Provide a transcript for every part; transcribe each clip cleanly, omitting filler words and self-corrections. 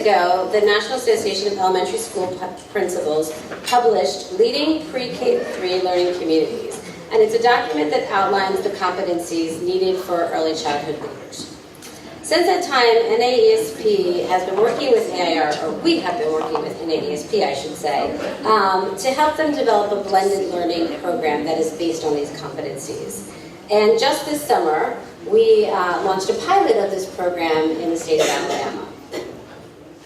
ago, the National Association of Elementary School Principals published Leading Pre-K-3 Learning Communities, and it's a document that outlines the competencies needed for early childhood leaders. Since that time, NAESP has been working with AIR, or we have been working with NAESP, I should say, to help them develop a blended learning program that is based on these competencies. And just this summer, we launched a pilot of this program in the state of Alabama.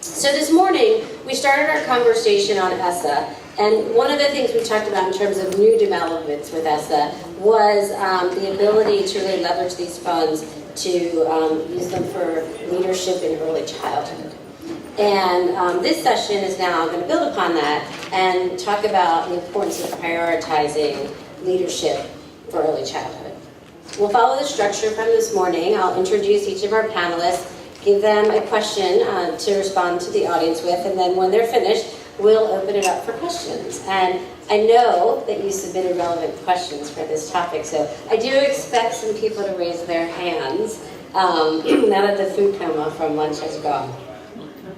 So this morning, we started our conversation on ESSA, and one of the things we talked about in terms of new developments with ESSA was the ability to really leverage these funds to use them for leadership in early childhood. And this session is now going to build upon that and talk about the importance of prioritizing leadership for early childhood. We'll follow the structure from this morning. I'll introduce each of our panelists, give them a question to respond to the audience with, and then when they're finished, we'll open it up for questions. And I know that you submitted relevant questions for this topic, so I do expect some people to raise their hands now that the food coma from lunch has gone.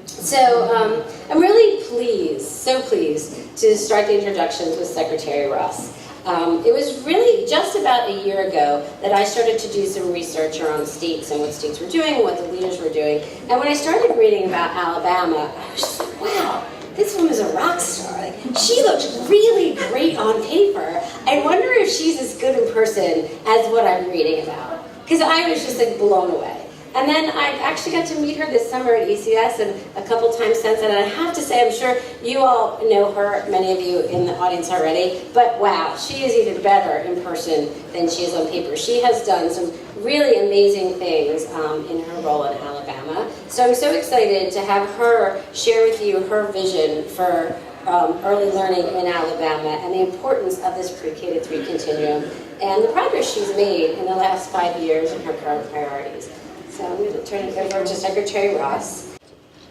So I'm really so pleased to start the introductions with Secretary Ross. It was really just about a year ago that I started to do some research around states and what states were doing, what the leaders were doing. And when I started reading about Alabama, I was just like, wow, this woman's a rock star. Like, she looks really great on paper. I wonder if she's as good in person as what I'm reading about. Because I was just like blown away. And then I actually got to meet her this summer at ECS and a couple times since then. And I have to say, I'm sure you all know her, many of you in the audience already, but wow, she is even better in person than she is on paper. She has done some really amazing things in her role in Alabama. So I'm so excited to have her share with you her vision for early learning in Alabama and the importance of this Pre-K-3 continuum and the progress she's made in the last 5 years and her current priorities. So I'm going to turn it over to Secretary Ross.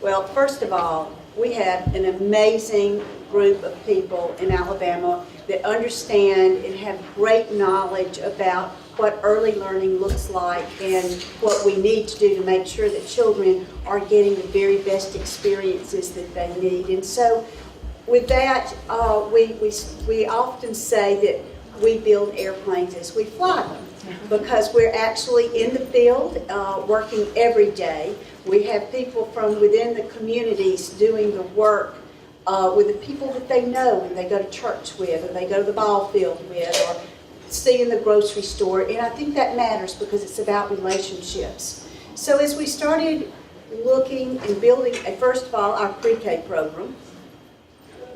Well, first of all, we have an amazing group of people in Alabama that understand and have great knowledge about what early learning looks like and what we need to do to make sure that children are getting the very best experiences that they need. And so with that, we often say that we build airplanes as we fly them, because we're actually in the field working every day. We have people from within the communities doing the work with the people that they know and they go to church with, or they go to the ball field with, or see in the grocery store. And I think that matters because it's about relationships. So as we started looking and building, first of all, our pre-K program,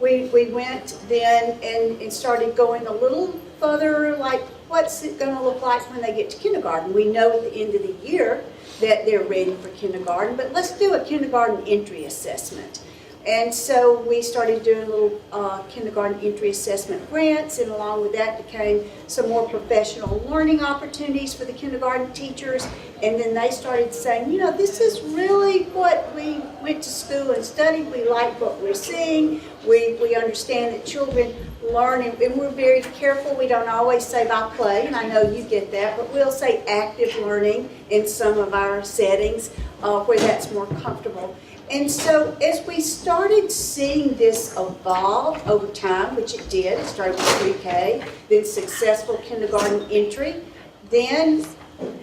we went then and started going a little further, like what's it going to look like when they get to kindergarten. We know at the end of the year that they're ready for kindergarten, but let's do a kindergarten entry assessment. And so we started doing little kindergarten entry assessment grants, and along with that became some more professional learning opportunities for the kindergarten teachers. And then they started saying, you know, this is really what we went to school and studied. We like what we're seeing. We understand that children learn, and we're very careful. We don't always say by play, and I know you get that, but we'll say active learning in some of our settings where that's more comfortable. And so as we started seeing this evolve over time, which it did, it started with pre-K, then successful kindergarten entry, then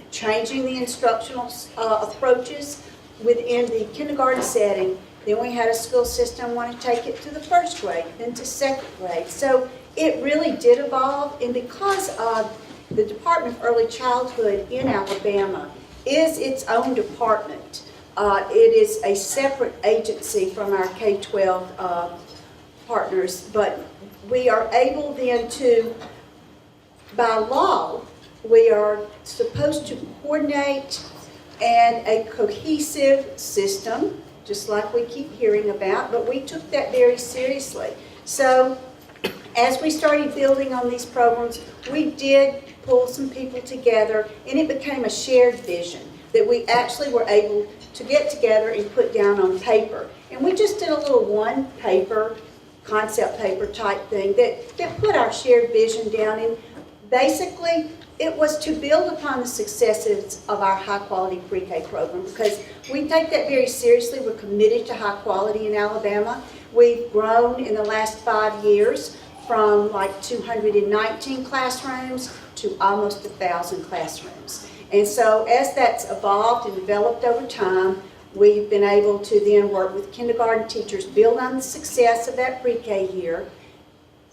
changing the instructional approaches within the kindergarten setting. Then we had a school system want to take it to the first grade, then to second grade. So it really did evolve, and because of the Department of Early Childhood in Alabama is its own department. It is a separate agency from our K-12 partners, but we are able then to, by law, we are supposed to coordinate and a cohesive system, just like we keep hearing about, but we took that very seriously. So as we started building on these programs, we did pull some people together, and it became a shared vision that we actually were able to get together and put down on paper. And we just did a little one-paper, concept paper type thing that put our shared vision down. And Basically, it was to build upon the successes of our high-quality pre-K program, because we take that very seriously. We're committed to high quality in Alabama. We've grown in the last 5 years from like 219 classrooms to almost 1,000 classrooms. And so as that's evolved and developed over time, we've been able to then work with kindergarten teachers, build on the success of that pre-K year,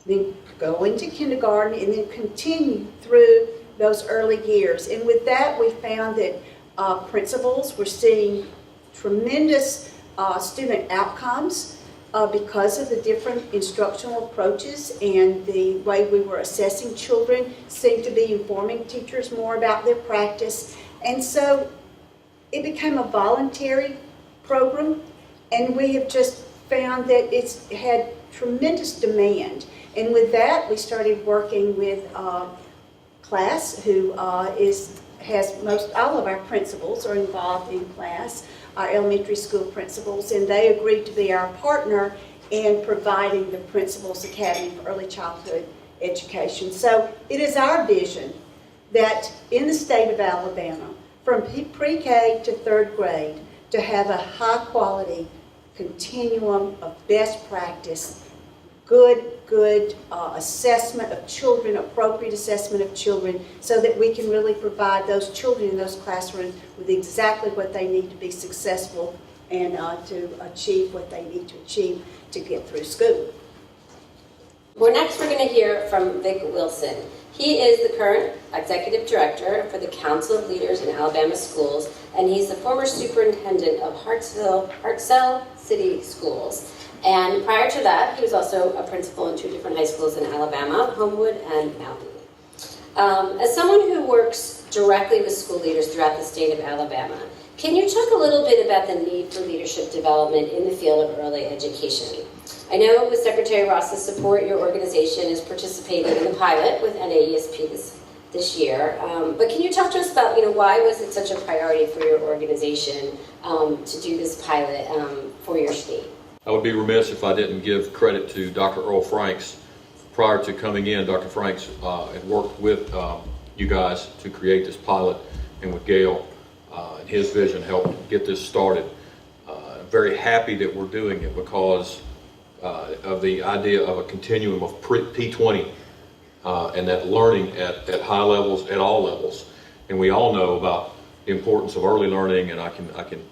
then go into kindergarten, and then continue through those early years. And with that, we found that principals were seeing tremendous student outcomes because of the different instructional approaches, and the way we were assessing children seemed to be informing teachers more about their practice. And so it became a voluntary program, and we have just found that it's had tremendous demand. And with that, we started working with class, who has all of our principals are involved in class, our elementary school principals, and they agreed to be our partner in providing the Principals Academy for Early Childhood Education. So it is our vision that in the state of Alabama, from pre-K to 3rd grade, to have a high-quality continuum of best practice, good assessment of children, appropriate assessment of children, so that we can really provide those children in those classrooms with exactly what they need to be successful and to achieve what they need to achieve to get through school. Next we're going to hear from Vic Wilson. He is the current Executive Director for the Council of Leaders in Alabama Schools, and he's the former Superintendent of Hartselle City Schools. And prior to that, he was also a principal in 2 different high schools in Alabama, Homewood and Mountain. As someone who works directly with school leaders throughout the state of Alabama, can you talk a little bit about the need for leadership development in the field of early education? I know with Secretary Ross's support, your organization is participating in the pilot with NAESP this year. But can you talk to us about, why was it such a priority for your organization to do this pilot for your state? I would be remiss if I didn't give credit to Dr. Earl Franks. Prior to coming in, Dr. Franks had worked with you guys to create this pilot, and with Gail and his vision helped get this started. I'm very happy that we're doing it because of the idea of a continuum of P20 and that learning at high levels, at all levels. And we all know about the importance of early learning, and I can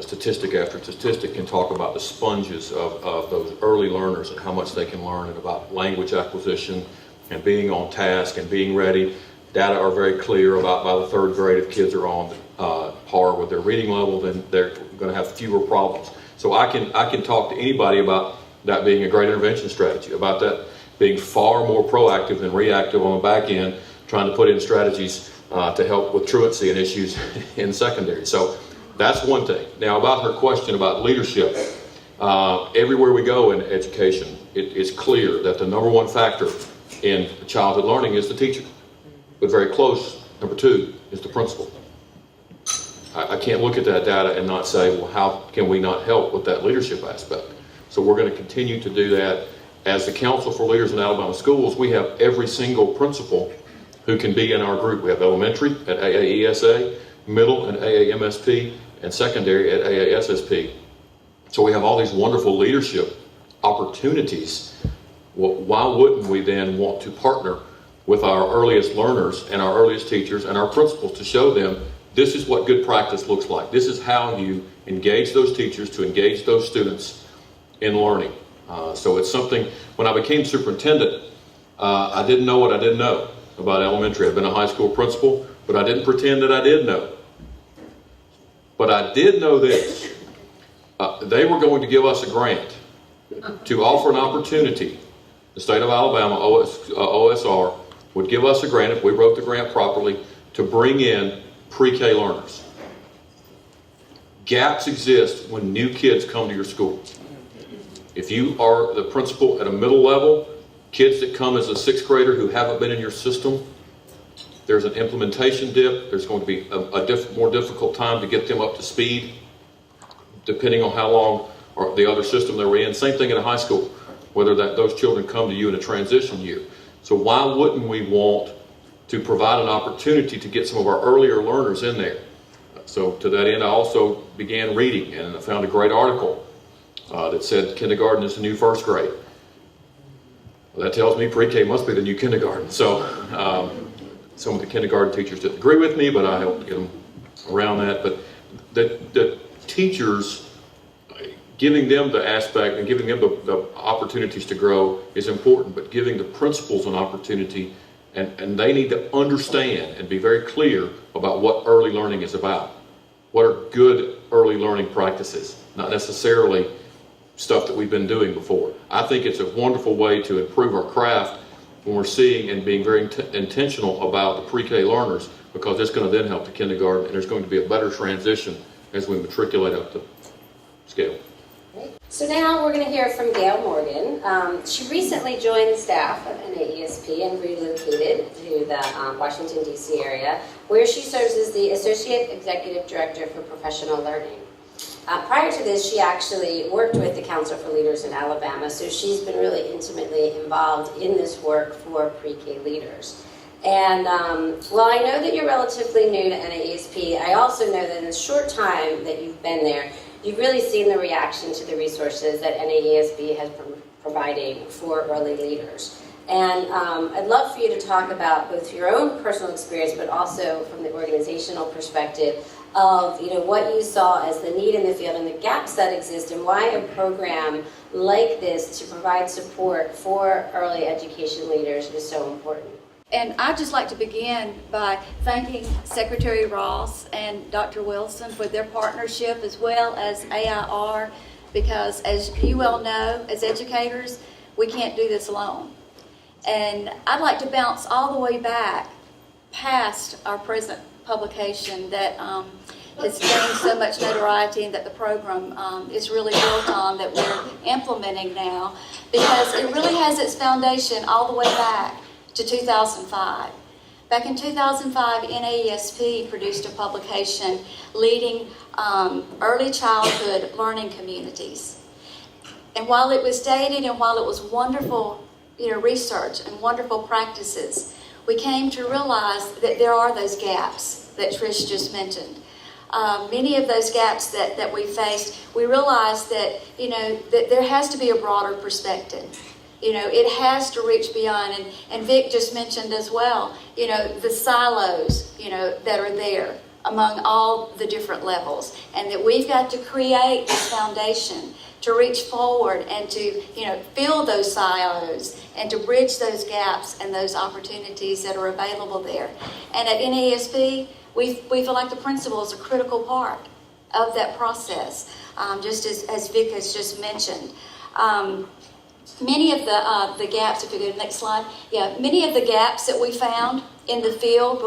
statistic after statistic can talk about the sponges of those early learners and how much they can learn, and about language acquisition and being on task and being ready. Data are very clear about by the 3rd grade, if kids are on par with their reading level, then they're going to have fewer problems. So I can talk to anybody about that being a great intervention strategy, about that being far more proactive than reactive on the back end, trying to put in strategies to help with truancy and issues in secondary. So that's one thing. Now, about her question about leadership, everywhere we go in education, it is clear that the number 1 factor in childhood learning is the teacher. But very close, number 2 is the principal. I can't look at that data and not say, well, how can we not help with that leadership aspect? So we're going to continue to do that. As the Council for Leaders in Alabama Schools, we have every single principal who can be in our group. We have elementary at AAESA, middle and AAMSP, and secondary at AASSP. So we have all these wonderful leadership opportunities. Well, why wouldn't we then want to partner with our earliest learners and our earliest teachers and our principals to show them this is what good practice looks like. This is how you engage those teachers to engage those students in learning. So it's something, when I became superintendent, I didn't know what I didn't know about elementary. I've been a high school principal, but I didn't pretend that I did know. But I did know this. They were going to give us a grant to offer an opportunity. The state of Alabama, OSR, would give us a grant, if we wrote the grant properly, to bring in pre-K learners. Gaps exist when new kids come to your school. If you are the principal at a middle level, kids that come as a 6th grader who haven't been in your system, there's an implementation dip. There's going to be a more difficult time to get them up to speed, depending on how long or the other system they were in. Same thing in a high school, whether those children come to you in a transition year. So why wouldn't we want to provide an opportunity to get some of our earlier learners in there. So to that end, I also began reading, and I found a great article that said kindergarten is the new first grade. Well, that tells me pre-K must be the new kindergarten. So some of the kindergarten teachers didn't agree with me, but I helped get them around that. But the teachers, giving them the aspect and giving them the opportunities to grow is important, but giving the principals an opportunity, and they need to understand and be very clear about what early learning is about. What are good early learning practices, not necessarily stuff that we've been doing before. I think it's a wonderful way to improve our craft when we're seeing and being very intentional about the pre-K learners, because it's going to then help the kindergarten, and there's going to be a better transition as we matriculate up the scale. So now we're going to hear from Gail Morgan. She recently joined the staff of NAESP and relocated to the Washington, D.C. area, where she serves as the Associate Executive Director for Professional Learning. Prior to this, she actually worked with the Council for Leaders in Alabama, so she's been really intimately involved in this work for pre-K leaders. And while I know that you're relatively new to NAESP, I also know that in the short time that you've been there, you've really seen the reaction to the resources that NAESB has been providing for early leaders. And I'd love for you to talk about both your own personal experience, but also from the organizational perspective of what you saw as the need in the field and the gaps that exist, and why a program like this to provide support for early education leaders is so important. And I'd just like to begin by thanking Secretary Ross and Dr. Wilson for their partnership, as well as AIR, because as you well know, as educators, we can't do this alone. And I'd like to bounce all the way back past our present publication that has gained so much notoriety and that the program is really built on, that we're implementing now, because it really has its foundation all the way back to 2005. Back in 2005, NAESP produced a publication leading early childhood learning communities. And while it was dated and while it was wonderful research and wonderful practices, we came to realize that there are those gaps that Trish just mentioned. Many of those gaps that we faced, we realized that, that there has to be a broader perspective. It has to reach beyond, and Vic just mentioned as well, the silos, that are there among all the different levels, and that we've got to create this foundation to reach forward and to, fill those silos and to bridge those gaps and those opportunities that are available there. And at NAESP, we feel like the principal is a critical part of that process, just as Vic has just mentioned. Many of the gaps, if you go to the next slide, many of the gaps that we found in the field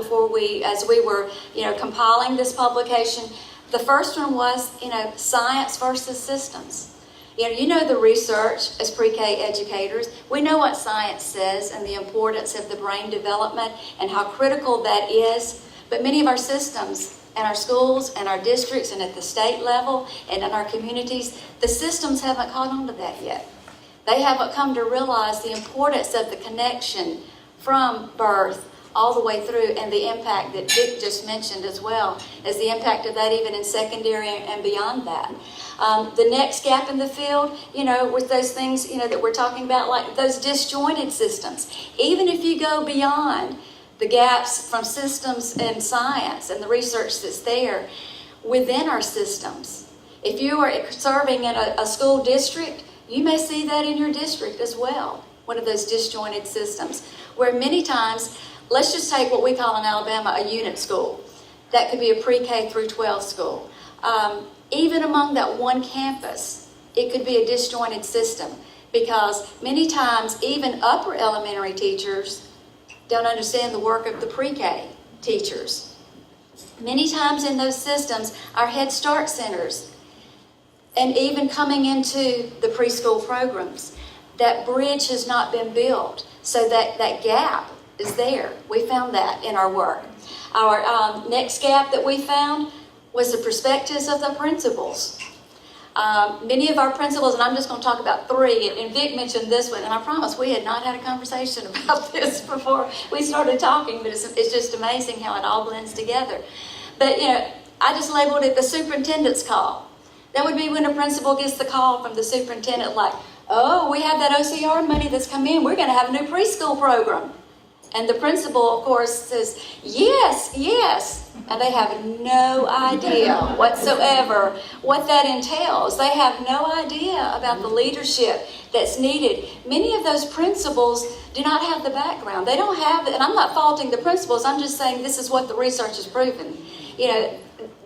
as we were, compiling this publication, the first one was, science versus systems. The research as pre-K educators, we know what science says and the importance of the brain development and how critical that is, but many of our systems and our schools and our districts and at the state level and in our communities, the systems haven't caught on to that yet. They haven't come to realize the importance of the connection from birth all the way through, and the impact that Dick just mentioned as well, as the impact of that even in secondary and beyond that. The next gap in the field, with those things, that we're talking about, like those disjointed systems. Even if you go beyond the gaps from systems and science and the research that's there within our systems, if you are serving in a school district, you may see that in your district as well, one of those disjointed systems, where many times, let's just take what we call in Alabama a unit school. That could be a pre-K through 12 school. Even among that one campus, it could be a disjointed system, because many times even upper elementary teachers don't understand the work of the pre-K teachers. Many times in those systems, our Head Start centers, and even coming into the preschool programs, that bridge has not been built, so that gap is there. We found that in our work. Our next gap that we found was the perspectives of the principals. Many of our principals, and I'm just going to talk about 3, and Vic mentioned this one, and I promise we had not had a conversation about this before we started talking, but it's just amazing how it all blends together. But, I just labeled it the superintendent's call. That would be when a principal gets the call from the superintendent like, oh, we have that OCR money that's come in. We're going to have a new preschool program. And the principal, of course, says, yes, yes. And they have no idea whatsoever what that entails. They have no idea about the leadership that's needed. Many of those principals do not have the background. They don't have, and I'm not faulting the principals. I'm just saying this is what the research has proven.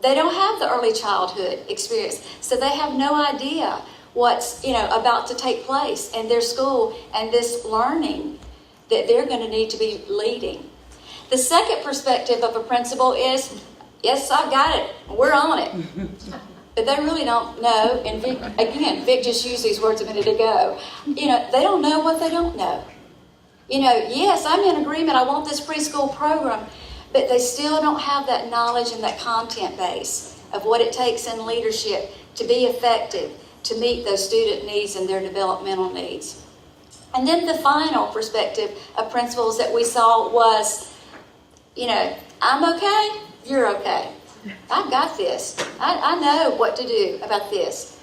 They don't have the early childhood experience. So they have no idea what's, about to take place in their school and this learning that they're going to need to be leading. The second perspective of a principal is, yes, I've got it. We're on it. But they really don't know. And Vic just used these words a minute ago. They don't know what they don't know. Yes, I'm in agreement. I want this preschool program. But they still don't have that knowledge and that content base of what it takes in leadership to be effective, to meet those student needs and their developmental needs. And then the final perspective of principals that we saw was, I'm okay, you're okay. I've got this. I know what to do about this.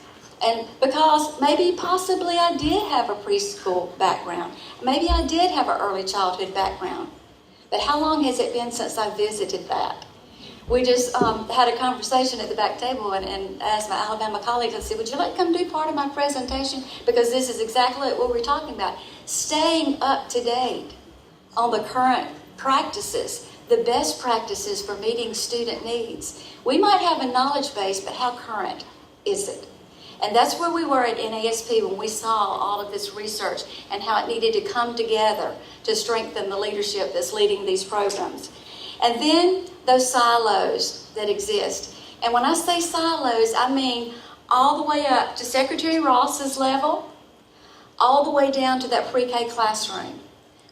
And because possibly I did have a preschool background. Maybe I did have an early childhood background. But how long has it been since I visited that? We just had a conversation at the back table and asked my Alabama colleagues, I said, would you like to come do part of my presentation? Because this is exactly what we're talking about. Staying up to date on the current practices, the best practices for meeting student needs. We might have a knowledge base, but how current is it? And that's where we were at NASP when we saw all of this research and how it needed to come together to strengthen the leadership that's leading these programs. And then those silos that exist. And when I say silos, I mean all the way up to Secretary Ross's level, all the way down to that pre-K classroom.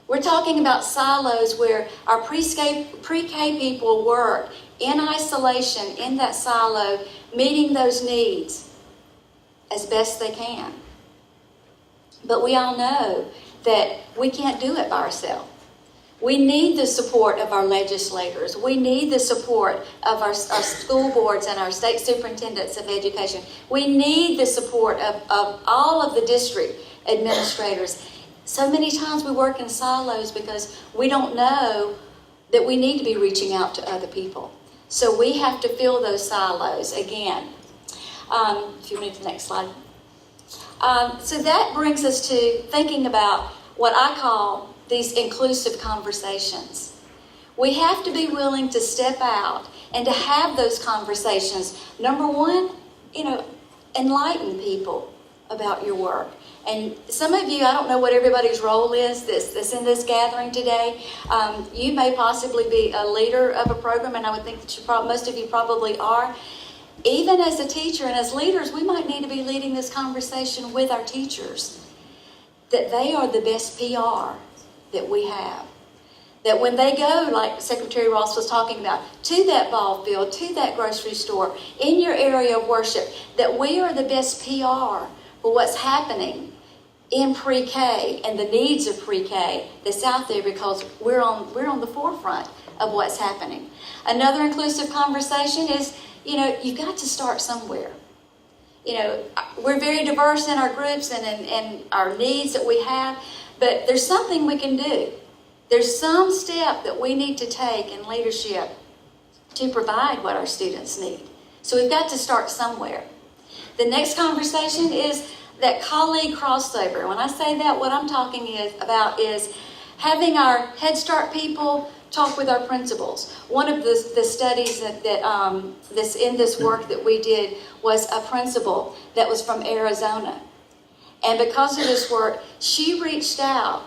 We're talking about silos where our pre-K people work in isolation, in that silo, meeting those needs as best they can. But we all know that we can't do it by ourselves. We need the support of our legislators. We need the support of our school boards and our state superintendents of education. We need the support of all of the district administrators. So many times we work in silos because we don't know that we need to be reaching out to other people. So we have to fill those silos again. If you move to the next slide. So that brings us to thinking about what I call these inclusive conversations. We have to be willing to step out and to have those conversations. Number one, enlighten people about your work. And some of you, I don't know what everybody's role is that's in this gathering today. You may possibly be a leader of a program, and I would think that most of you probably are. Even as a teacher and as leaders, we might need to be leading this conversation with our teachers, that they are the best PR that we have. That when they go, like Secretary Ross was talking about, to that ball field, to that grocery store, in your area of worship, that we are the best PR for what's happening in pre-K and the needs of pre-K that's out there, because we're on the forefront of what's happening. Another inclusive conversation is, you've got to start somewhere. We're very diverse in our groups and in our needs that we have, but there's something we can do. There's some step that we need to take in leadership to provide what our students need. So we've got to start somewhere. The next conversation is that colleague crossover. When I say that, what I'm talking about is having our Head Start people talk with our principals. One of the studies that's in this work that we did was a principal that was from Arizona. And because of this work, she reached out,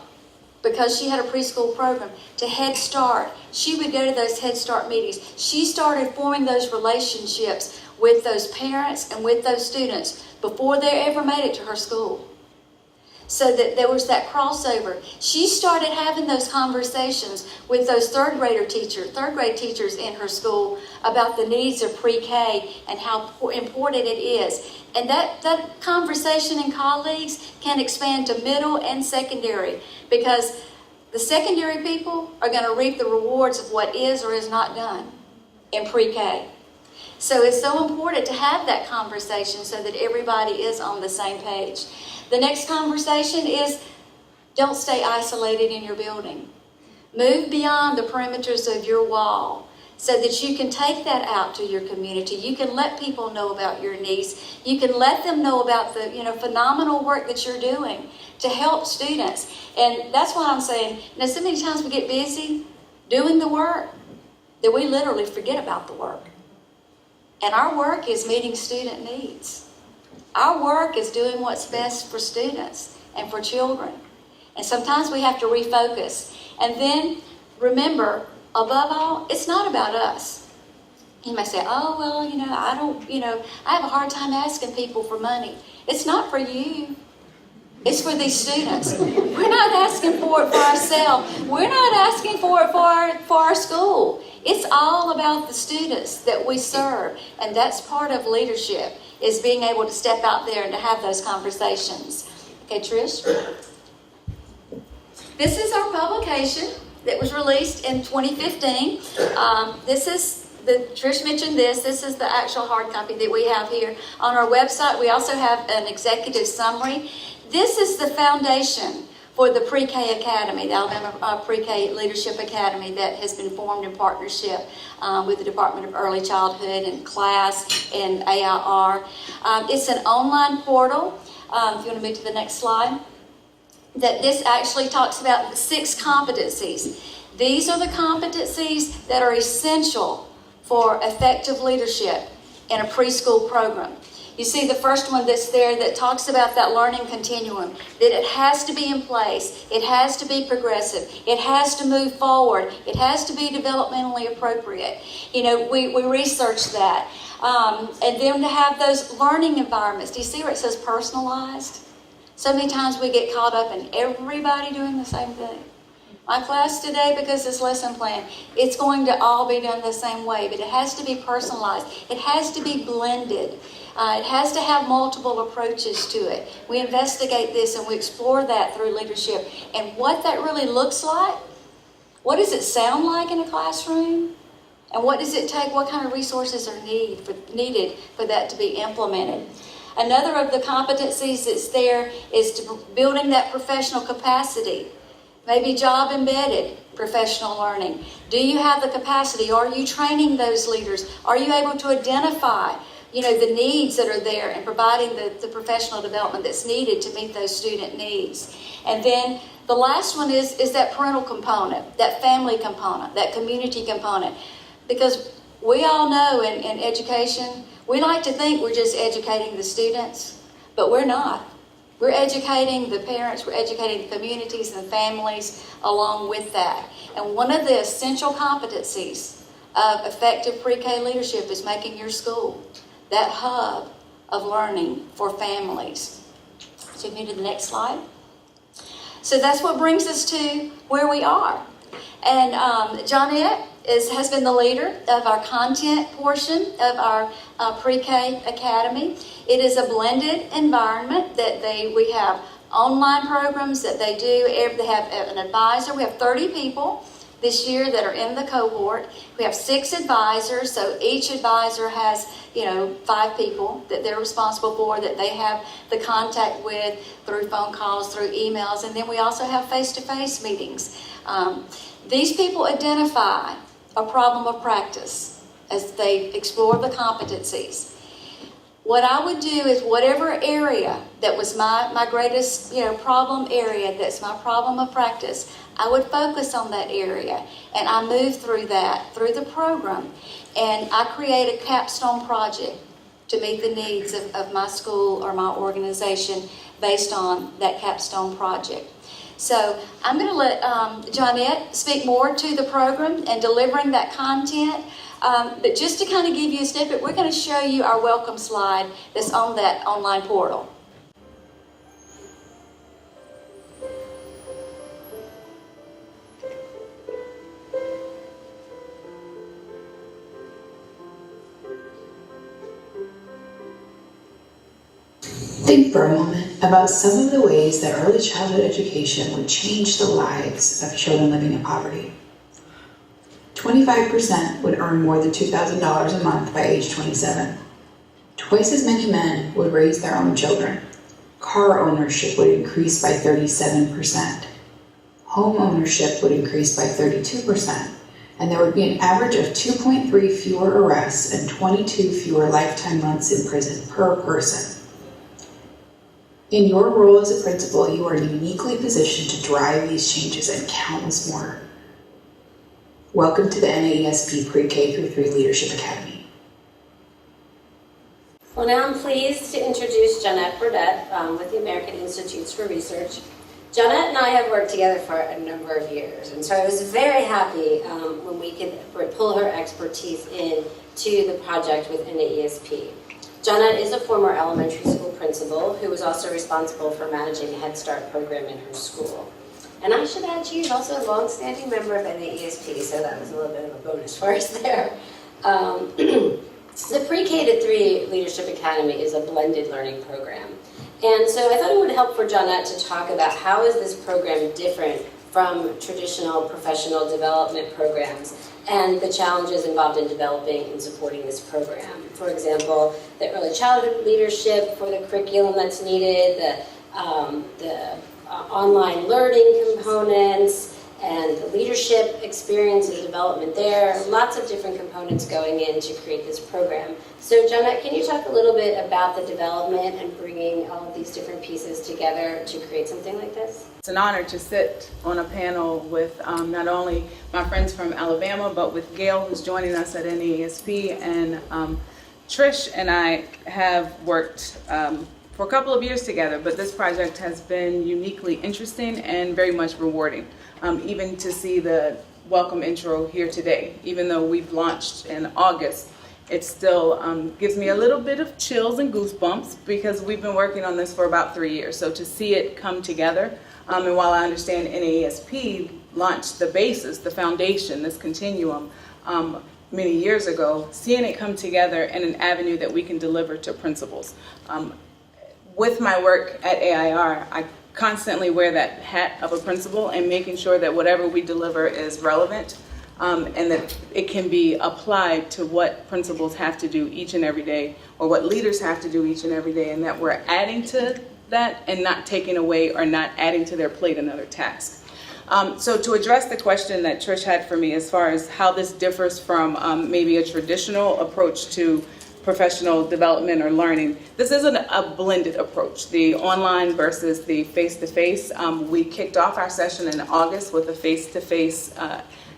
because she had a preschool program, to Head Start. She would go to those Head Start meetings. She started forming those relationships with those parents and with those students before they ever made it to her school. so that there was that crossover. She started having those conversations with those third grade teachers in her school about the needs of pre-K and how important it is. And that conversation in colleagues can expand to middle and secondary, because the secondary people are going to reap the rewards of what is or is not done in pre-K. So it's so important to have that conversation so that everybody is on the same page. The next conversation is, don't stay isolated in your building. Move beyond the perimeters of your wall so that you can take that out to your community. You can let people know about your needs. You can let them know about the phenomenal work that you're doing to help students. And that's why I'm saying, so many times we get busy doing the work that we literally forget about the work. And our work is meeting student needs. Our work is doing what's best for students and for children. And sometimes we have to refocus. And then remember, above all, it's not about us. You may say, oh, well, I have a hard time asking people for money. It's not for you. It's for these students. We're not asking for it for ourselves. We're not asking for it for our school. It's all about the students that we serve. And that's part of leadership, is being able to step out there and to have those conversations. Okay, Trish? This is our publication that was released in 2015. Trish mentioned this. This is the actual hard copy that we have here. On our website, we also have an executive summary. This is the foundation for the Pre-K Academy, the Alabama Pre-K Leadership Academy, that has been formed in partnership with the Department of Early Childhood and CLASS and AIR. It's an online portal. If you want to move to the next slide. That this actually talks about the 6 competencies. These are the competencies that are essential for effective leadership in a preschool program. You see the first one that's there that talks about that learning continuum, that it has to be in place, it has to be progressive, it has to move forward, it has to be developmentally appropriate. We researched that. And then to have those learning environments. Do you see where it says personalized? So many times we get caught up in everybody doing the same thing. My class today, because it's lesson plan, it's going to all be done the same way, but it has to be personalized. It has to be blended. It has to have multiple approaches to it. We investigate this and we explore that through leadership. And what that really looks like, what does it sound like in a classroom? And what does it take, what kind of resources are needed for that to be implemented? Another of the competencies that's there is building that professional capacity. Maybe job embedded professional learning. Do you have the capacity? Are you training those leaders? Are you able to identify, the needs that are there and providing the professional development that's needed to meet those student needs? And then the last one is that parental component, that family component, that community component. Because we all know in education, we like to think we're just educating the students, but we're not. We're educating the parents, we're educating the communities and families along with that. And one of the essential competencies of effective pre-K leadership is making your school that hub of learning for families. So move to the next slide. So that's what brings us to where we are. And Johnette has been the leader of our content portion of our Pre-K Academy. It is a blended environment that we have online programs that they do. They have an advisor. We have 30 people this year that are in the cohort. We have 6 advisors, so each advisor has 5 people that they're responsible for, that they have the contact with through phone calls, through emails, and then we also have face-to-face meetings. These people identify a problem of practice as they explore the competencies. What I would do is whatever area that was my greatest problem area, that's my problem of practice, I would focus on that area and I move through that, through the program, and I create a capstone project to meet the needs of my school or my organization based on that capstone project. So I'm going to let Johnette speak more to the program and delivering that content. But just to kind of give you a snippet, we're going to show you our welcome slide that's on that online portal. Think for a moment about some of the ways that early childhood education would change the lives of children living in poverty. 25% would earn more than $2,000 a month by age 27. Twice as many men would raise their own children. Car ownership would increase by 37%. Home ownership would increase by 32%. And there would be an average of 2.3 fewer arrests and 22 fewer lifetime months in prison per person. In your role as a principal, you are uniquely positioned to drive these changes and countless more. Welcome to the NAESP Pre-K-3 Leadership Academy. Well, now I'm pleased to introduce Jeanette Burdett with the American Institutes for Research. Jeanette and I have worked together for a number of years, and so I was very happy when we could pull her expertise in to the project with NAESP. Jeanette is a former elementary school principal who was also responsible for managing a Head Start program in her school. And I should add, she is also a long-standing member of NAESP, so that was a little bit of a bonus for us there. The Pre-K-3 Leadership Academy is a blended learning program. And so I thought it would help for Jeanette to talk about how is this program different from traditional professional development programs and the challenges involved in developing and supporting this program. For example, the early childhood leadership for the curriculum that's needed, the online learning components, and the leadership experience and development there. Lots of different components going in to create this program. So Jeanette, can you talk a little bit about the development and bringing all of these different pieces together to create something like this? It's an honor to sit on a panel with not only my friends from Alabama, but with Gail, who's joining us at NAESP, and Trish and I have worked for a couple of years together, but this project has been uniquely interesting and very much rewarding. Even to see the welcome intro here today, even though we've launched in August, it still gives me a little bit of chills and goosebumps because we've been working on this for about 3 years. So to see it come together, and while I understand NAESP launched the basis, the foundation, this continuum, many years ago, seeing it come together in an avenue that we can deliver to principals. With my work at AIR, I constantly wear that hat of a principal and making sure that whatever we deliver is relevant and that it can be applied to what principals have to do each and every day or what leaders have to do each and every day, and that we're adding to that and not taking away or not adding to their plate another task. So to address the question that Trish had for me as far as how this differs from maybe a traditional approach to professional development or learning, this isn't a blended approach, the online versus the face-to-face. We kicked off our session in August with a face-to-face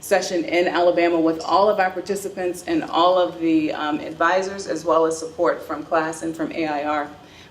session in Alabama with all of our participants and all of the advisors, as well as support from class and from AIR.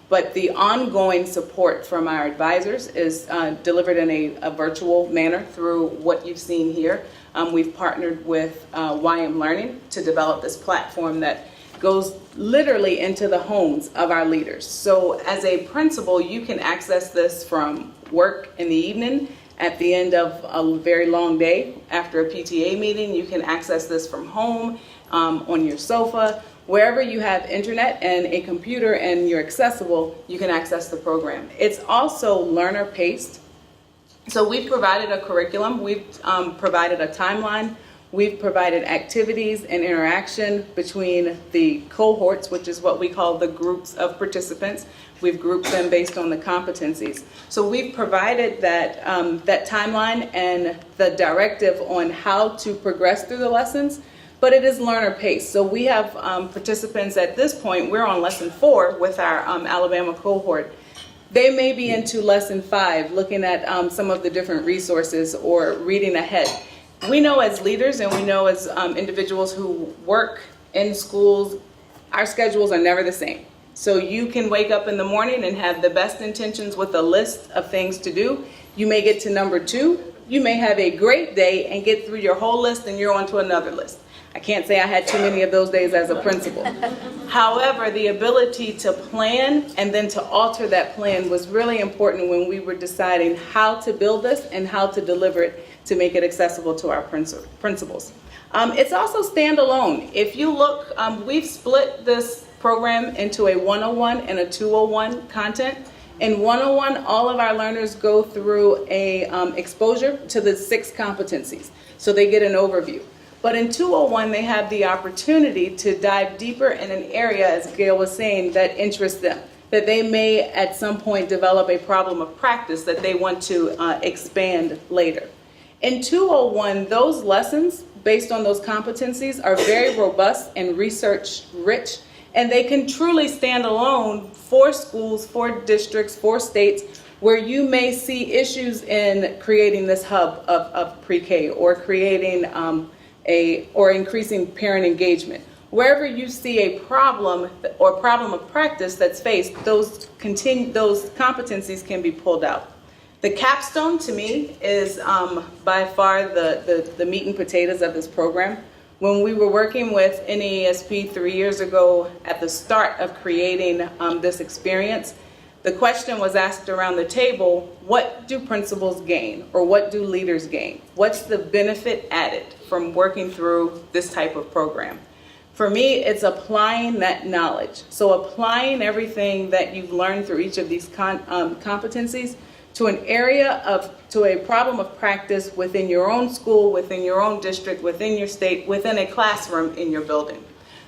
But the ongoing support from our advisors is delivered in a virtual manner through what you've seen here. We've partnered with YM Learning to develop this platform that goes literally into the homes of our leaders. So as a principal, you can access this from work in the evening, at the end of a very long day, after a PTA meeting. You can access this from home, on your sofa, wherever you have internet and a computer and you're accessible, you can access the program. It's also learner-paced. So we've provided a curriculum, we've provided a timeline, we've provided activities and interaction between the cohorts, which is what we call the groups of participants. We've grouped them based on the competencies. So we've provided that, that timeline and the directive on how to progress through the lessons, but it is learner-paced. So we have participants at this point, we're on lesson 4 with our Alabama cohort. They may be into lesson 5, looking at some of the different resources or reading ahead. We know as leaders and we know as individuals who work in schools, our schedules are never the same. So you can wake up in the morning and have the best intentions with a list of things to do. You may get to number 2. You may have a great day and get through your whole list and you're on to another list. I can't say I had too many of those days as a principal. However, the ability to plan and then to alter that plan was really important when we were deciding how to build this and how to deliver it to make it accessible to our principals. It's also standalone. If you look, we've split this program into a 101 and a 201 content. In 101, all of our learners go through a exposure to the 6 competencies, so they get an overview. But in 201, they have the opportunity to dive deeper in an area, as Gail was saying, that interests them, that they may at some point develop a problem of practice that they want to expand later. In 201, those lessons based on those competencies are very robust and research rich, and they can truly stand alone for schools, for districts, for states, where you may see issues in creating this hub of pre-K or creating or increasing parent engagement. Wherever you see a problem or problem of practice that's faced, those competencies can be pulled out. The capstone to me is by far the meat and potatoes of this program. When we were working with NAESP 3 years ago at the start of creating this experience, the question was asked around the table, what do principals gain or what do leaders gain? What's the benefit added from working through this type of program? For me, it's applying that knowledge. So applying everything that you've learned through each of these competencies to an area to a problem of practice within your own school, within your own district, within your state, within a classroom in your building.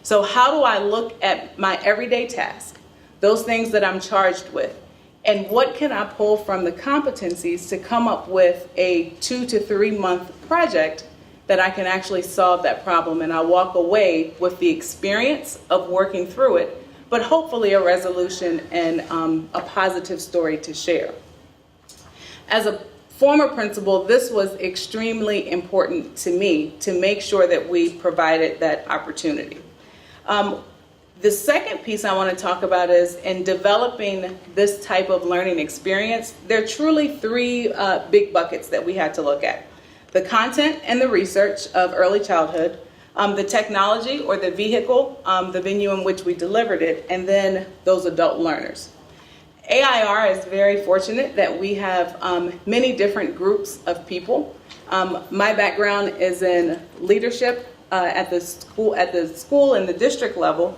So how do I look at my everyday task, those things that I'm charged with, and what can I pull from the competencies to come up with a 2 to 3 month project that I can actually solve that problem, and I walk away with the experience of working through it, but hopefully a resolution and a positive story to share. As a former principal, this was extremely important to me to make sure that we provided that opportunity. The second piece I want to talk about is in developing this type of learning experience, there are truly 3 big buckets that we had to look at. The content and the research of early childhood, the technology or the vehicle, the venue in which we delivered it, and then those adult learners. AIR is very fortunate that we have many different groups of people. My background is in leadership at the school and the district level,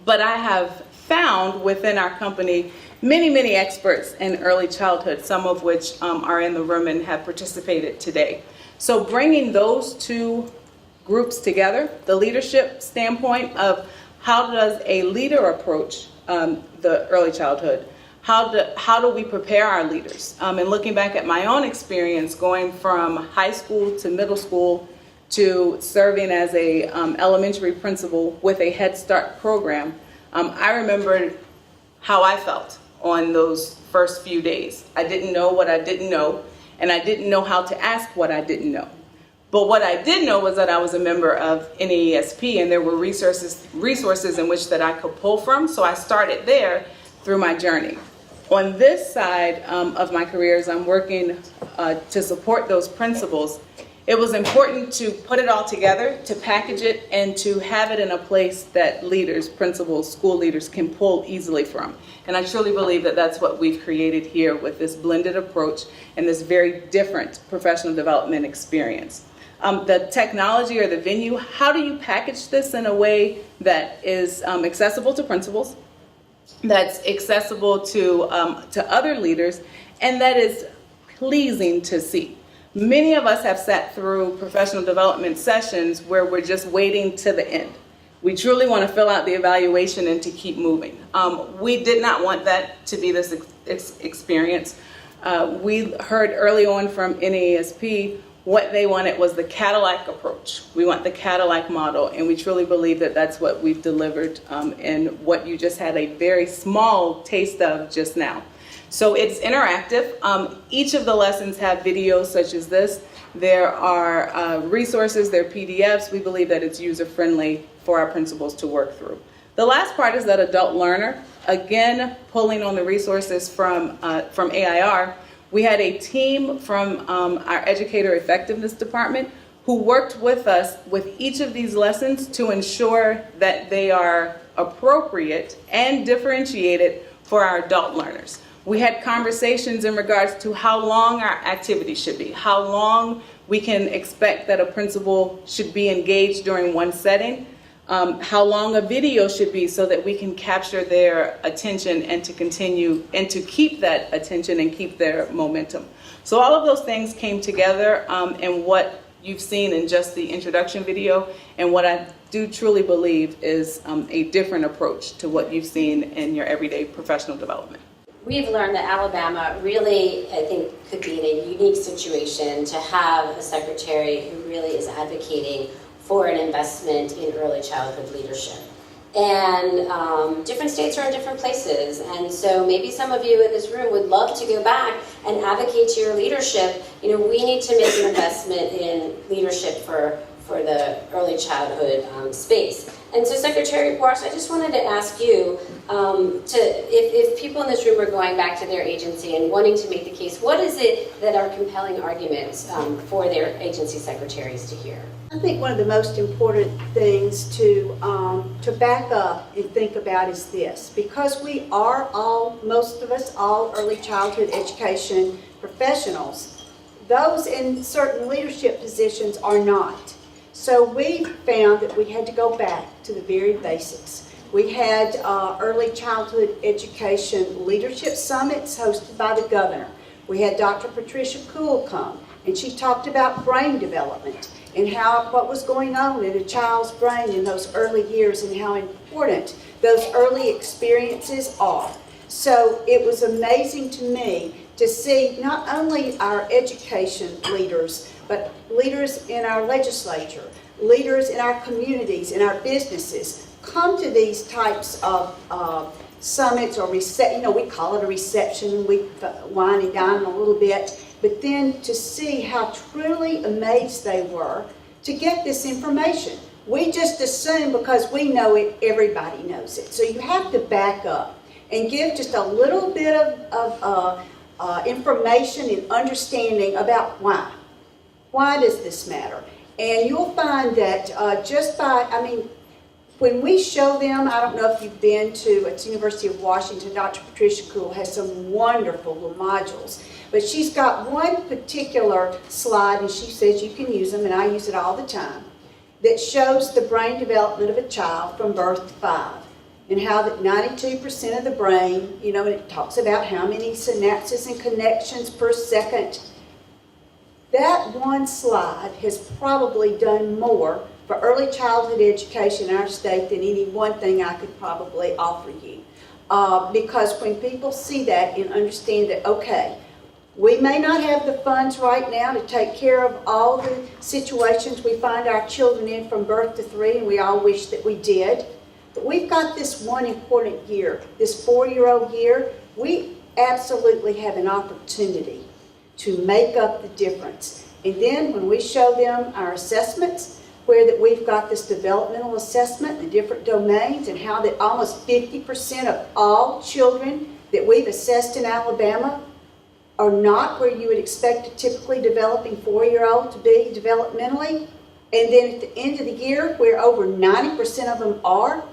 but I have found within our company many experts in early childhood, some of which are in the room and have participated today. So bringing those 2 groups together, the leadership standpoint of how does a leader approach the early childhood? How do we prepare our leaders? And looking back at my own experience going from high school to middle school to serving as a elementary principal with a Head Start program, I remember how I felt on those first few days. I didn't know what I didn't know, and I didn't know how to ask what I didn't know. But what I did know was that I was a member of NAESP, and there were resources in which that I could pull from, so I started there through my journey. On this side of my career, as I'm working to support those principals, it was important to put it all together, to package it, and to have it in a place that leaders, principals, school leaders can pull easily from. And I truly believe that that's what we've created here with this blended approach and this very different professional development experience. The technology or the venue, how do you package this in a way that is accessible to principals, that's accessible to other leaders, and that is pleasing to see? Many of us have sat through professional development sessions where we're just waiting to the end. We truly want to fill out the evaluation and to keep moving. We did not want that to be this experience. We heard early on from NAESP what they wanted was the Cadillac approach. We want the Cadillac model, and we truly believe that that's what we've delivered and what you just had a very small taste of just now. So it's interactive. Each of the lessons have videos such as this. There are resources, there are PDFs. We believe that it's user-friendly for our principals to work through. The last part is that adult learner. Again, pulling on the resources from AIR, we had a team from our educator effectiveness department who worked with us with each of these lessons to ensure that they are appropriate and differentiated for our adult learners. We had conversations in regards to how long our activities should be, how long we can expect that a principal should be engaged during one setting. how long a video should be so that we can capture their attention and to continue and to keep that attention and keep their momentum. So all of those things came together in what you've seen in just the introduction video, and what I do truly believe is a different approach to what you've seen in your everyday professional development. We've learned that Alabama really, I think, could be in a unique situation to have a secretary who really is advocating for an investment in early childhood leadership. And different states are in different places, and so maybe some of you in this room would love to go back and advocate to your leadership. You know, we need to make an investment in leadership for the early childhood space. And so Secretary Parks, I just wanted to ask you, if people in this room are going back to their agency and wanting to make the case, what is it that are compelling arguments for their agency secretaries to hear? I think one of the most important things to back up and think about is this. Because we are most of us, all early childhood education professionals, those in certain leadership positions are not. So we found that we had to go back to the very basics. We had early childhood education leadership summits hosted by the governor. We had Dr. Patricia Kuhl come, and she talked about brain development and what was going on in a child's brain in those early years and how important those early experiences are. So it was amazing to me to see not only our education leaders, but leaders in our legislature, leaders in our communities, in our businesses, come to these types of summits or we call it a reception, we wine and dine a little bit, but then to see how truly amazed they were to get this information. We just assume because we know it, everybody knows it. So you have to back up and give just a little bit of information and understanding about why. Why does this matter? And you'll find that when we show them, I don't know if you've been to, at the University of Washington, Dr. Patricia Kuhl has some wonderful little modules. But she's got one particular slide, and she says you can use them, and I use it all the time, that shows the brain development of a child from birth to 5. And how that 92% of the brain, and it talks about how many synapses and connections per second. That one slide has probably done more for early childhood education in our state than any one thing I could probably offer you. Because when people see that and understand that, okay, we may not have the funds right now to take care of all the situations we find our children in from birth to 3, and we all wish that we did. But we've got this one important year, this 4-year-old year. We absolutely have an opportunity to make up the difference. And then when we show them our assessments, where that we've got this developmental assessment in different domains, and how that almost 50% of all children that we've assessed in Alabama are not where you would expect a typically developing 4-year-old to be developmentally. And then at the end of the year, where over 90% of them are,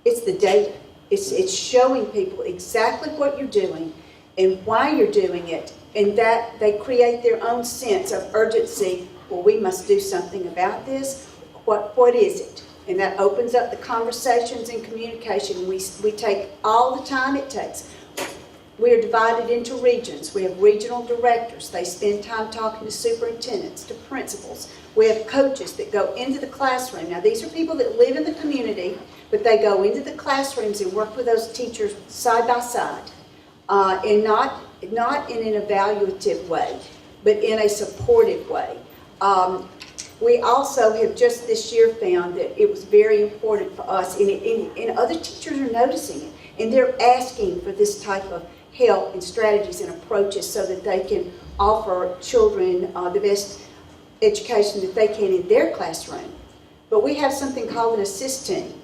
it's the data. It's showing people exactly what you're doing and why you're doing it, and that they create their own sense of urgency. Well, we must do something about this. What is it? And that opens up the conversations and communication. We take all the time it takes. We are divided into regions. We have regional directors. They spend time talking to superintendents, to principals. We have coaches that go into the classroom. Now, these are people that live in the community, but they go into the classrooms and work with those teachers side by side, and not in an evaluative way, but in a supportive way. We also have just this year found that it was very important for us, and other teachers are noticing it, and they're asking for this type of help and strategies and approaches so that they can offer children the best education that they can in their classroom. But we have something called an assist team.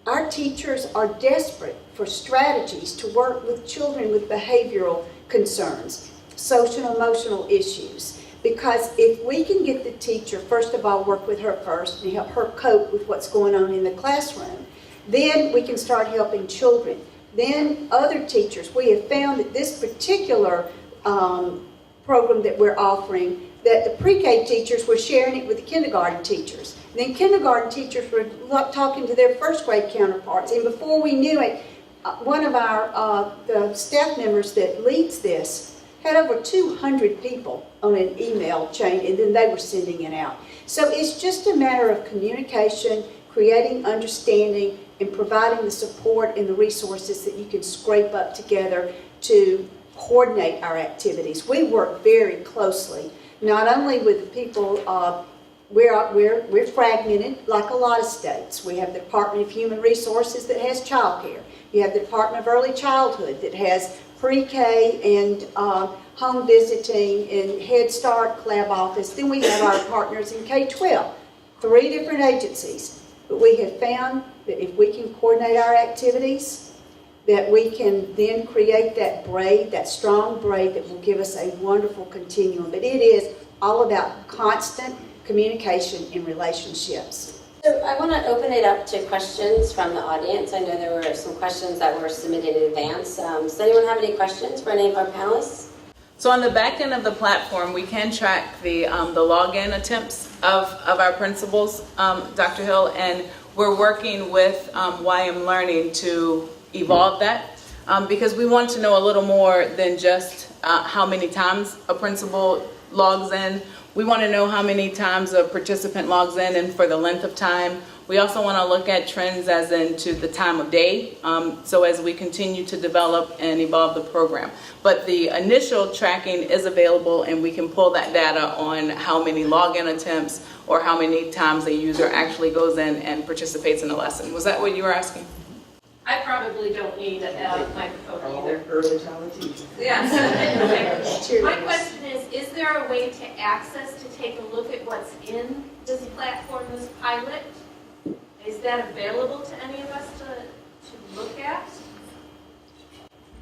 Our teachers are desperate for strategies to work with children with behavioral concerns, social and emotional issues. Because if we can get the teacher, first of all, work with her first and help her cope with what's going on in the classroom, then we can start helping children. Then other teachers, we have found that this particular program that we're offering, that the pre-K teachers were sharing it with the kindergarten teachers. Then kindergarten teachers were talking to their first grade counterparts, and before we knew it, one of our the staff members that leads this had over 200 people on an email chain, and then they were sending it out. So it's just a matter of communication, creating understanding, and providing the support and the resources that you can scrape up together to coordinate our activities. We work very closely, not only with the people, we're fragmented like a lot of states. We have the Department of Human Resources that has child care. You have the Department of Early Childhood that has pre-K and home visiting and Head Start Club office. Then we have our partners in K-12, 3 different agencies. But we have found that if we can coordinate our activities, that we can then create that braid, that strong braid that will give us a wonderful continuum. But it is all about constant communication and relationships. So I want to open it up to questions from the audience. I know there were some questions that were submitted in advance. Does anyone have any questions for any of our panelists? So on the back end of the platform, we can track the login attempts of our principals, Dr. Hill, and we're working with YM Learning to evolve that because we want to know a little more than just how many times a principal logs in. We want to know how many times a participant logs in and for the length of time. We also want to look at trends as into the time of day, so as we continue to develop and evolve the program. But the initial tracking is available, and we can pull that data on how many login attempts or how many times a user actually goes in and participates in a lesson. Was that what you were asking? I probably don't need a microphone either. Early child teaching. Yes. My question is there a way to access, to take a look at what's in this platform, this pilot? Is that available to any of us to look at?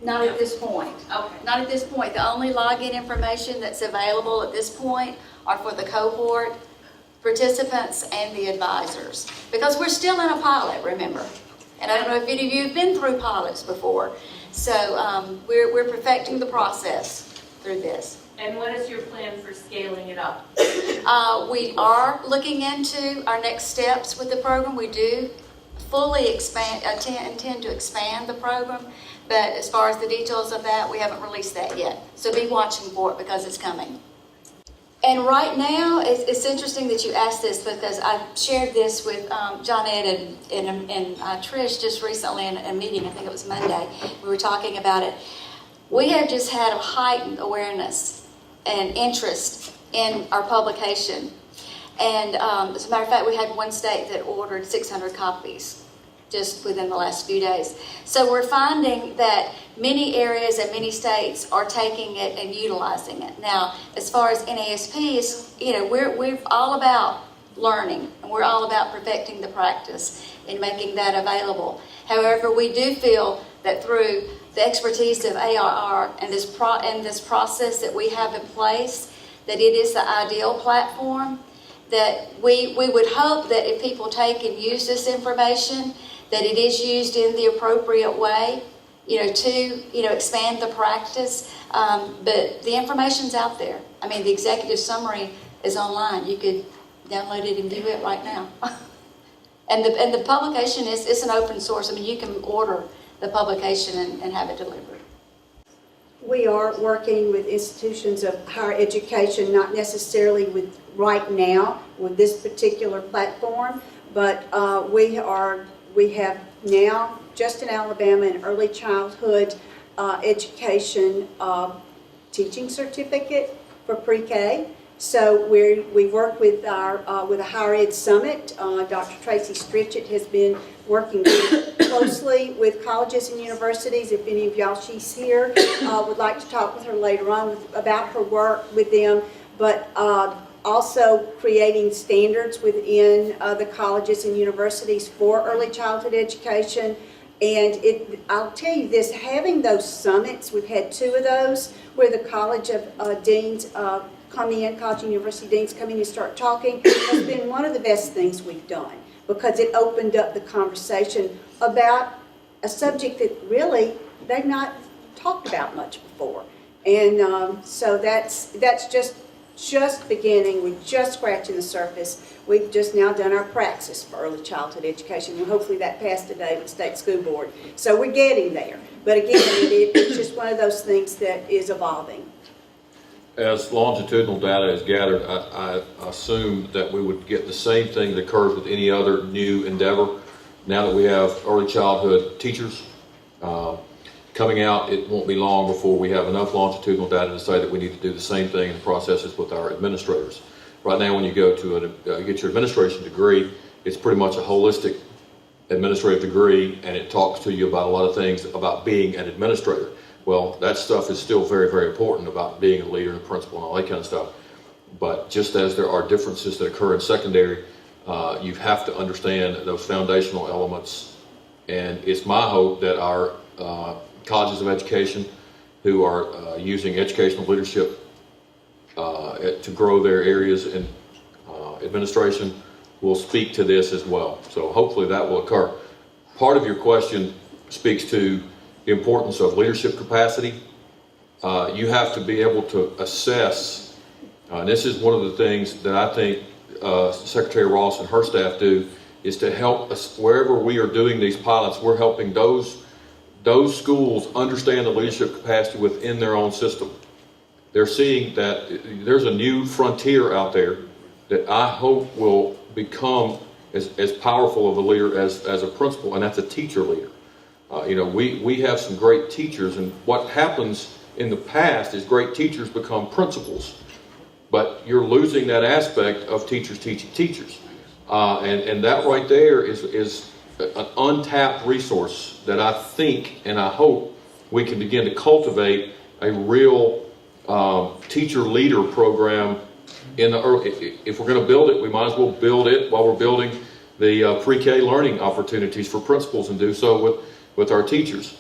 Not at this point. Okay. Not at this point. The only login information that's available at this point are for the cohort participants and the advisors. Because we're still in a pilot, remember. And I don't know if any of you have been through pilots before. So we're perfecting the process through this. And what is your plan for scaling it up? We are looking into our next steps with the program. We do fully intend to expand the program, but as far as the details of that, we haven't released that yet. So be watching for it because it's coming. And right now, it's interesting that you asked this because I shared this with John Ed and Trish just recently in a meeting. I think it was Monday. We were talking about it. We have just had a heightened awareness and interest in our publication. And as a matter of fact, we had one state that ordered 600 copies just within the last few days. So we're finding that many areas and many states are taking it and utilizing it. Now, as far as NASP, we're all about learning, and we're all about perfecting the practice and making that available. However, we do feel that through the expertise of ARR and this process that we have in place, that it is the ideal platform, that we would hope that if people take and use this information, that it is used in the appropriate way, to expand the practice. But the information's out there. I mean, the executive summary is online. You could download it and view it right now. And the publication is an open source. I mean, you can order the publication and have it delivered. We are working with institutions of higher education, not necessarily with right now with this particular platform, but we have now just in Alabama an early childhood education teaching certificate for pre-K. So we work with with a higher ed summit. Dr. Tracy Stritchett has been working very closely with colleges and universities. If any of y'all, she's here, would like to talk with her later on about her work with them. But also creating standards within the colleges and universities for early childhood education. And I'll tell you this, having those summits, we've had 2 of those where the College of Deans college and university deans come in and start talking, has been one of the best things we've done because it opened up the conversation about a subject that really they've not talked about much before. And so that's just just beginning, we're just scratching the surface. We've just now done our praxis for early childhood education, and hopefully that passed today with the state school board. So we're getting there. But again, it's just one of those things that is evolving. As longitudinal data is gathered, I assume that we would get the same thing that occurs with any other new endeavor. Now that we have early childhood teachers coming out, it won't be long before we have enough longitudinal data to say that we need to do the same thing in the processes with our administrators. Right now, when you go to get your administration degree, it's pretty much a holistic administrative degree, and it talks to you about a lot of things about being an administrator. Well, that stuff is still very, very important about being a leader and a principal and all that kind of stuff. But just as there are differences that occur in secondary, you have to understand those foundational elements. And it's my hope that our colleges of education who are using educational leadership to grow their areas in administration will speak to this as well. So hopefully that will occur. Part of your question speaks to the importance of leadership capacity. You have to be able to assess, and this is one of the things that I think Secretary Ross and her staff do, is to help us wherever we are doing these pilots. We're helping those schools understand the leadership capacity within their own system. They're seeing that there's a new frontier out there that I hope will become as powerful of a leader as a principal, and that's a teacher leader. We have some great teachers, and what happens in the past is great teachers become principals, but you're losing that aspect of teachers teaching teachers. And that right there is an untapped resource that I think and I hope we can begin to cultivate a real teacher leader program in the early. If we're going to build it, we might as well build it while we're building the pre-K learning opportunities for principals, and do so with our teachers.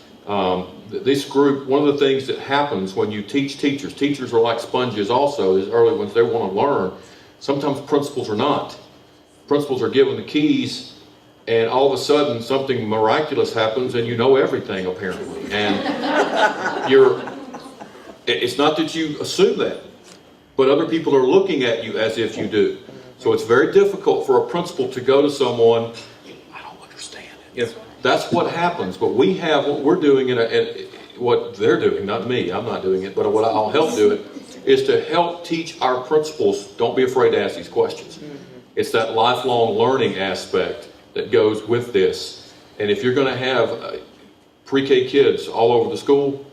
This group, one of the things that happens when you teach teachers are like sponges also, is early ones, they want to learn. Sometimes principals are not. Principals are given the keys, and all of a sudden something miraculous happens and you know everything apparently. And it's not that you assume that, but other people are looking at you as if you do. So it's very difficult for a principal to go to someone, I don't understand it. That's what happens. But we have what we're doing, and what they're doing, not me, I'm not doing it, but what I'll help do it, is to help teach our principals, don't be afraid to ask these questions. It's that lifelong learning aspect that goes with this. And if you're going to have pre-K kids all over the school,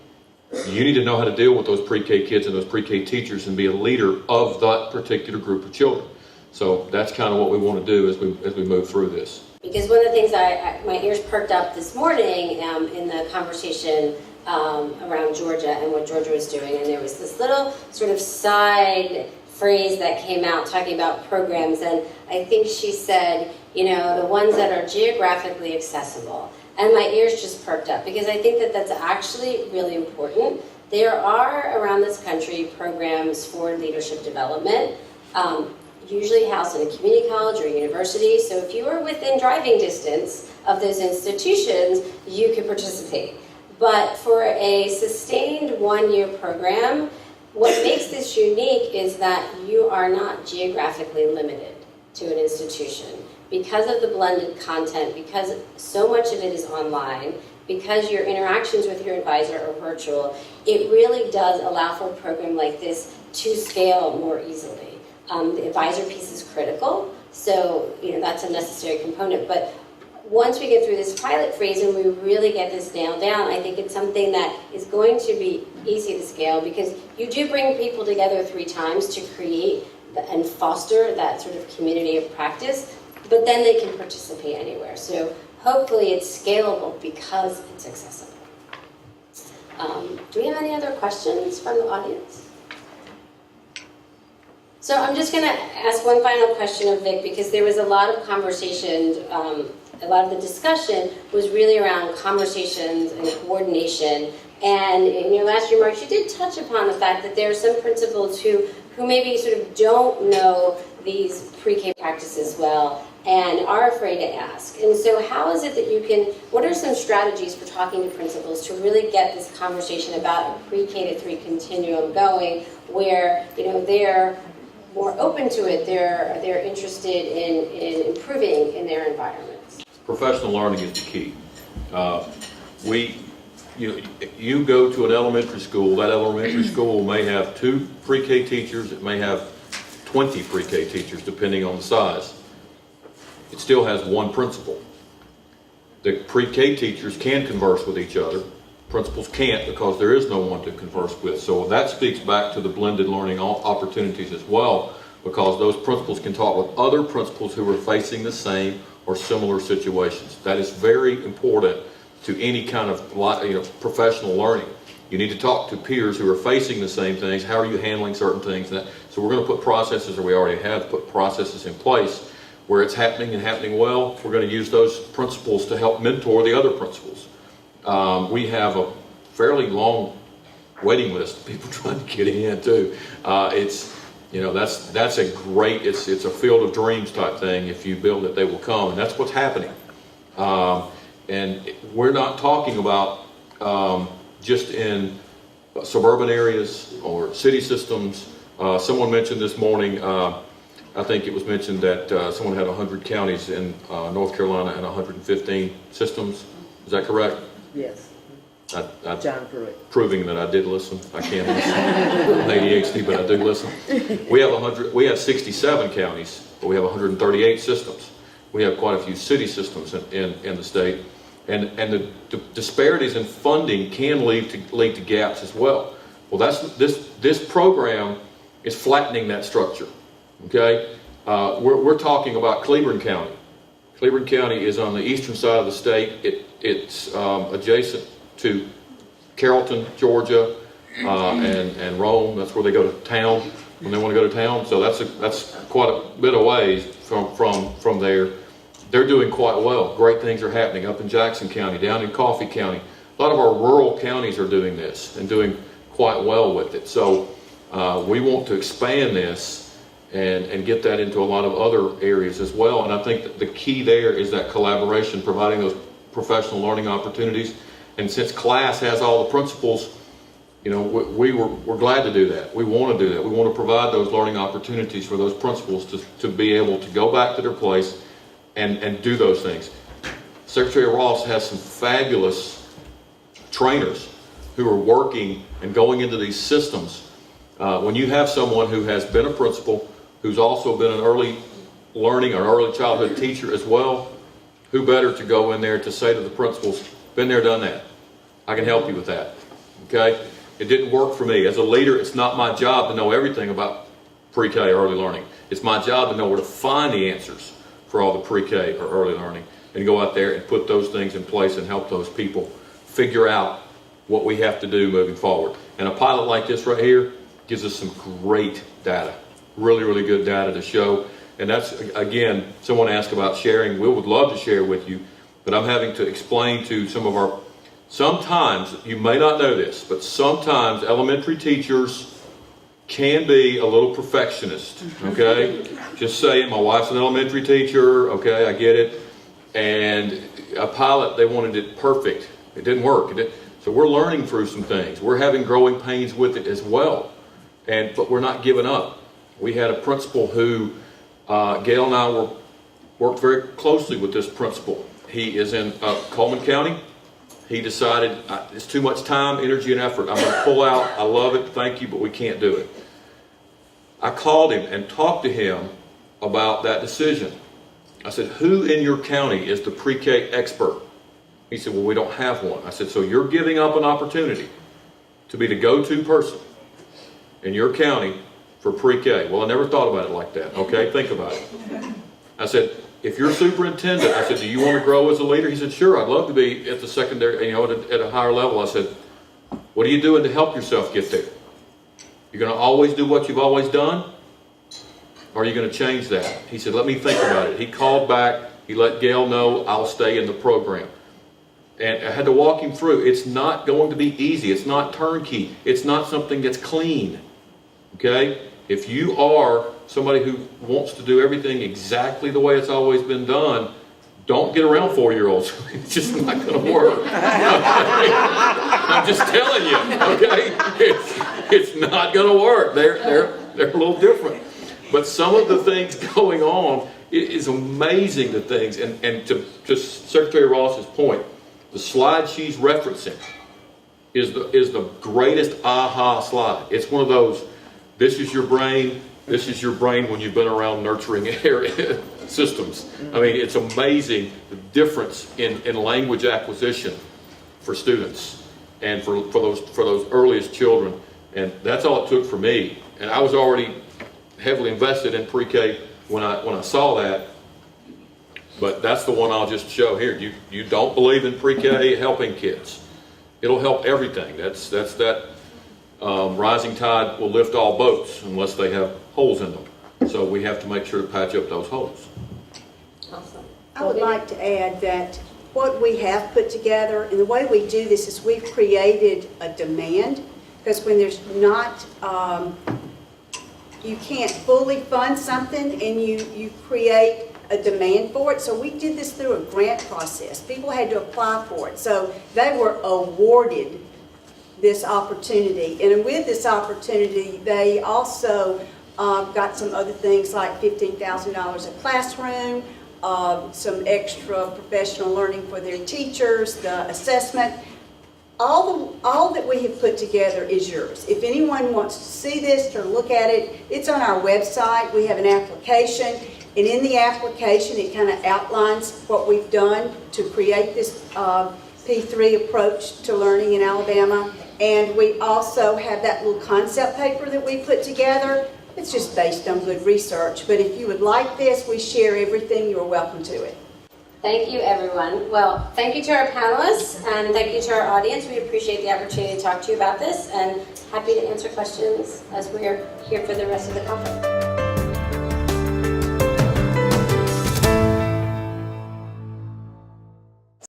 you need to know how to deal with those pre-K kids and those pre-K teachers and be a leader of that particular group of children. So that's kind of what we want to do as we move through this. Because one of the things my ears perked up this morning in the conversation around Georgia and what Georgia was doing, and there was this little sort of side phrase that came out talking about programs, and I think she said, the ones that are geographically accessible. And my ears just perked up, because I think that that's actually really important. There are around this country programs for leadership development, usually housed in a community college or university. So if you are within driving distance of those institutions, you can participate. But for a sustained one-year program, what makes this unique is that you are not geographically limited to an institution. Because of the blended content, because so much of it is online, because your interactions with your advisor are virtual, it really does allow for a program like this to scale more easily. The advisor piece is critical, so that's a necessary component. But once we get through this pilot phase and we really get this nailed down, I think it's something that is going to be easy to scale, because you do bring people together 3 times to create and foster that sort of community of practice, but then they can participate anywhere. So hopefully it's scalable because it's accessible. Do we have any other questions from the audience? So I'm just going to ask one final question of Vic, because there was a lot of conversations, a lot of the discussion was really around conversations and coordination. And in your last remarks, you did touch upon the fact that there are some principals who maybe sort of don't know these pre-K practices well, and are afraid to ask. And so how is it that you can, what are some strategies for talking to principals to really get this conversation about a pre-K to 3 continuum going where, you know, they're more open to it, they're interested in improving in their environments? Professional learning is the key. You go to an elementary school, that elementary school may have 2 pre-K teachers, it may have 20 pre-K teachers, depending on the size. It still has one principal. The pre-K teachers can converse with each other. Principals can't because there is no one to converse with. So that speaks back to the blended learning opportunities as well, because those principals can talk with other principals who are facing the same or similar situations. That is very important to any kind of professional learning. You need to talk to peers who are facing the same things. How are you handling certain things? So we're going to put processes, or we already have put processes in place where it's happening and happening well. We're going to use those principals to help mentor the other principals. We have a fairly long waiting list of people trying to get in too. That's a great, it's a field of dreams type thing. If you build it, they will come, and that's what's happening. And we're not talking about just in suburban areas or city systems. Someone mentioned this morning, I think it was mentioned that someone had 100 counties in North Carolina and 115 systems. Is that correct? Yes. John Pruitt. Proving that I did listen. I can't listen. I'm ADHD, but I do listen. We have 67 counties, but we have 138 systems. We have quite a few city systems in the state. And the disparities in funding can lead to gaps as well. Well, this program is flattening that structure. Okay, we're talking about Cleburne County. Cleburne County is on the eastern side of the state. It's adjacent to Carrollton, Georgia, and Rome. That's where they go to town when they want to go to town. So that's quite a bit of ways from there. They're doing quite well. Great things are happening up in Jackson County, down in Coffee County. A lot of our rural counties are doing this and doing quite well with it. So we want to expand this and get that into a lot of other areas as well. And I think that the key there is that collaboration, providing those professional learning opportunities. And since class has all the principals, we're glad to do that. We want to do that. We want to provide those learning opportunities for those principals to be able to go back to their place and do those things. Secretary Ross has some fabulous trainers who are working and going into these systems. When you have someone who has been a principal, who's also been an early learning or early childhood teacher as well, who better to go in there to say to the principals, been there, done that. I can help you with that. Okay? It didn't work for me. As a leader, it's not my job to know everything about pre-K early learning. It's my job to know where to find the answers for all the pre-K or early learning and go out there and put those things in place and help those people figure out what we have to do moving forward. And a pilot like this right here gives us some great data, really, really good data to show. And that's, again, someone asked about sharing. We would love to share with you, but I'm having to explain to some of our, sometimes, you may not know this, but sometimes elementary teachers can be a little perfectionist, okay? Just saying, my wife's an elementary teacher, okay, I get it. And a pilot, they wanted it perfect. It didn't work. So we're learning through some things. We're having growing pains with it as well. But we're not giving up. We had a principal who, Gail and I worked very closely with this principal. He is in Coleman County. He decided, it's too much time, energy, and effort. I'm going to pull out. I love it. Thank you, but we can't do it. I called him and talked to him about that decision. I said, who in your county is the pre-K expert? He said, well, we don't have one. I said, so you're giving up an opportunity to be the go-to person in your county for pre-K. Well, I never thought about it like that. Okay, think about it. I said, if you're superintendent, I said, do you want to grow as a leader? He said, sure, I'd love to be at the secondary, at a higher level. I said, what are you doing to help yourself get there? You're going to always do what you've always done? Or are you going to change that? He said, let me think about it. He called back. He let Gail know I'll stay in the program. And I had to walk him through. It's not going to be easy. It's not turnkey. It's not something that's clean. Okay? If you are somebody who wants to do everything exactly the way it's always been done, don't get around 4-year-olds. It's just not going to work. I'm just telling you, okay? It's not going to work. They're a little different. But some of the things going on, it is amazing, the things. And to Secretary Ross's point, the slide she's referencing is the greatest aha slide. It's one of those, this is your brain when you've been around nurturing area systems. I mean, it's amazing the difference in language acquisition for students and for those earliest children. And that's all it took for me. And I was already heavily invested in pre-K when I saw that. But that's the one I'll just show here. You don't believe in pre-K helping kids. It'll help everything. That's that rising tide will lift all boats unless they have holes in them. So we have to make sure to patch up those holes. Awesome. I would like to add that what we have put together, and the way we do this is we've created a demand, because when there's not, you can't fully fund something and you create a demand for it. So we did this through a grant process. People had to apply for it. So they were awarded this opportunity. And with this opportunity, they also got some other things like $15,000 a classroom, some extra professional learning for their teachers, the assessment. All that we have put together is yours. If anyone wants to see this or look at it, it's on our website. We have an application, and in the application it kind of outlines what we've done to create this P3 approach to learning in Alabama. And we also have that little concept paper that we put together. It's just based on good research. But if you would like this, we share everything. You're welcome to it. Thank you, everyone. Well, thank you to our panelists, and thank you to our audience. We appreciate the opportunity to talk to you about this, and happy to answer questions as we are here for the rest of the conference.